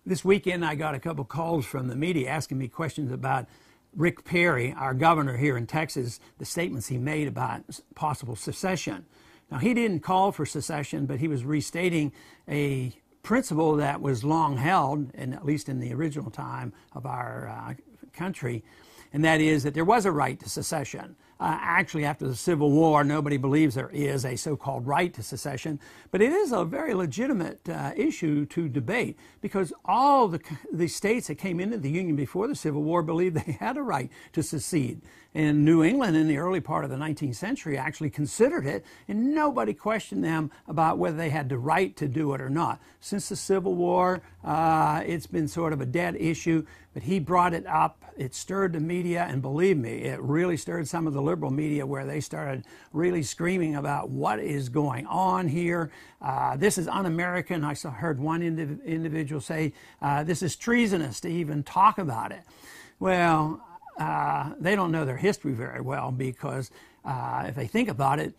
This weekend I got a couple calls from the media asking me questions about Rick Perry, our governor here in Texas, the statements he made about possible secession. Now, he didn't call for secession, but he was restating a principle that was long held, and at least in the original time of our country, and that is that there was a right to secession. Actually, after the Civil War, nobody believes there is a so-called right to secession, but it is a very legitimate issue to debate because all the states that came into the Union before the Civil War believed they had a right to secede. And New England in the early part of the 19th century actually considered it, and nobody questioned them about whether they had the right to do it or not. Since the Civil War, it's been sort of a dead issue, but he brought it up. It stirred the media, and believe me, it really stirred some of the liberal media where they started really screaming about what is going on here. This is un-American. I heard one individual say, this is treasonous to even talk about it. Well, they don't know their history very well because if they think about it,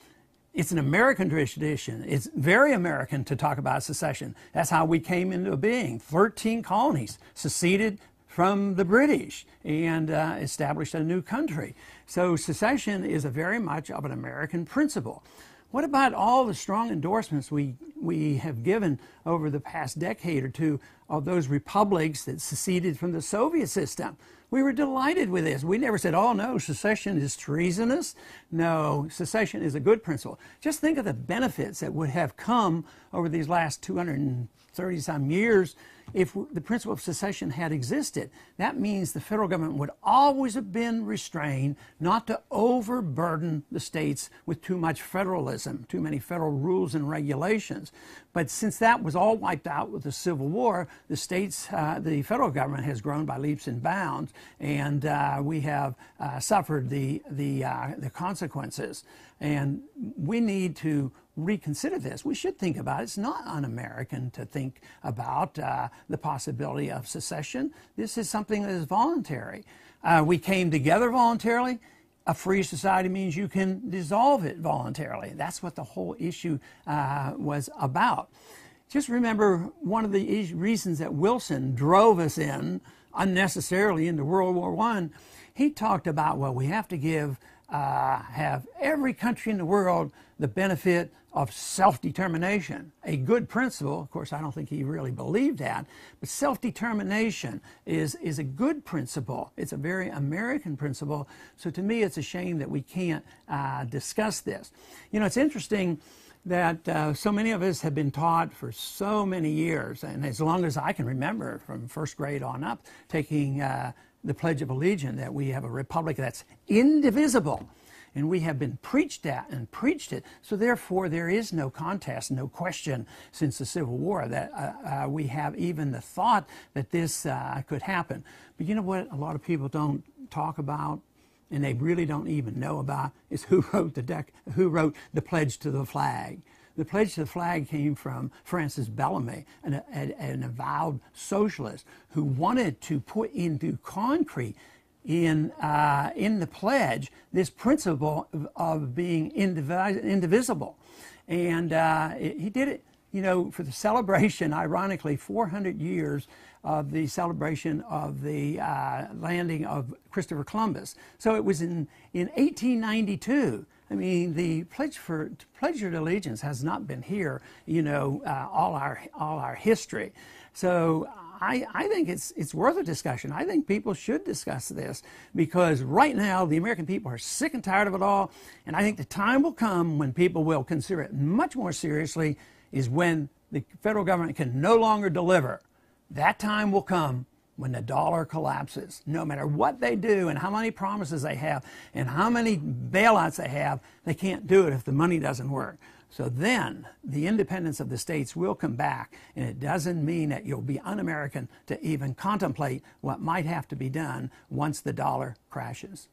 it's an American tradition. It's very American to talk about secession. That's how we came into being. 13 colonies seceded from the British and established a new country. So secession is a very much of an American principle. What about all the strong endorsements we have given over the past decade or two of those republics that seceded from the Soviet system? We were delighted with this. We never said, oh no, secession is treasonous. No, secession is a good principle. Just think of the benefits that would have come over these last 230-some years if the principle of secession had existed. That means the federal government would always have been restrained not to overburden the states with too much federalism, too many federal rules and regulations. But since that was all wiped out with the Civil War, the states, the federal government has grown by leaps and bounds, and we have suffered the consequences. And we need to reconsider this. We should think about it. It's not un-American to think about the possibility of secession. This is something that is voluntary. We came together voluntarily. A free society means you can dissolve it voluntarily. That's what the whole issue was about. Just remember one of the reasons that Wilson drove us in unnecessarily into World War I. He talked about, well, we have to have every country in the world the benefit of self-determination, a good principle. Of course, I don't think he really believed that, but self-determination is a good principle. It's a very American principle. So to me, it's a shame that we can't discuss this. You know, it's interesting that so many of us have been taught for so many years, and as long as I can remember from first grade on up, taking the Pledge of Allegiance, that we have a republic that's indivisible. And we have been preached at and preached it. So therefore, there is no contest, no question since the Civil War that we have even the thought that this could happen. But you know what a lot of people don't talk about, and they really don't even know about, is who wrote the Pledge to the Flag. The Pledge to the Flag came from Francis Bellamy, an avowed socialist who wanted to put into concrete in the pledge this principle of being indivisible. And he did it, you know, for the celebration, ironically, 400 years of the celebration of the landing of Christopher Columbus. So it was in 1892. I mean, the Pledge of Allegiance has not been here, you know, all our history. So I think it's worth a discussion. I think people should discuss this because right now the American people are sick and tired of it all, and I think the time will come when people will consider it much more seriously, is when the federal government can no longer deliver. That time will come when the dollar collapses. No matter what they do and how many promises they have and how many bailouts they have, they can't do it if the money doesn't work. So then the independence of the states will come back, and it doesn't mean that you'll be un-American to even contemplate what might have to be done once the dollar crashes.